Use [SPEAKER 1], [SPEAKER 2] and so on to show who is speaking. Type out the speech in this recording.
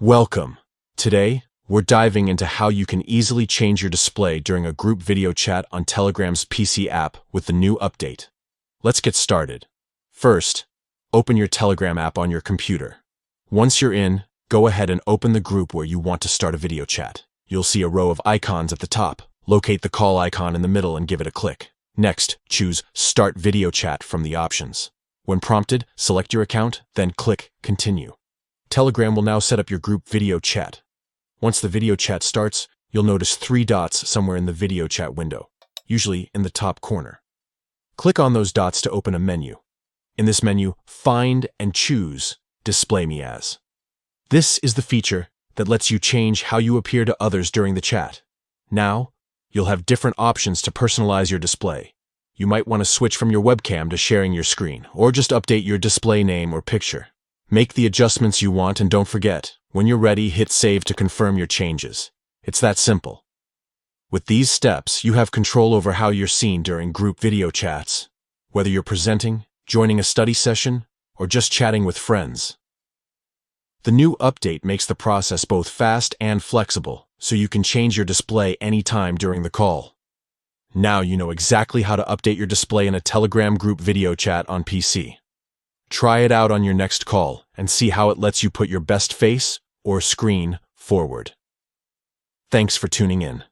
[SPEAKER 1] Welcome. Today, we're diving into how you can easily change your display during a group video chat on Telegram's PC app with the new update. Let's get started. First, open your Telegram app on your computer. Once you're in, go ahead and open the group where you want to start a video chat. You'll see a row of icons at the top. Locate the call icon in the middle and give it a click. Next, choose Start Video Chat from the options. When prompted, select your account, then click Continue. Telegram will now set up your group video chat. Once the video chat starts, you'll notice 3 dots somewhere in the video chat window, usually in the top corner. Click on those dots to open a menu. In this menu, find and choose Display Me As. This is the feature that lets you change how you appear to others during the chat. Now, you'll have different options to personalize your display. You might want to switch from your webcam to sharing your screen, or just update your display name or picture. Make the adjustments you want and don't forget, when you're ready, hit save to confirm your changes. It's that simple. With these steps, you have control over how you're seen during group video chats, whether you're presenting, joining a study session, or just chatting with friends. The new update makes the process both fast and flexible, so you can change your display anytime during the call. Now you know exactly how to update your display in a Telegram group video chat on PC. Try it out on your next call and see how it lets you put your best face or screen forward. Thanks for tuning in.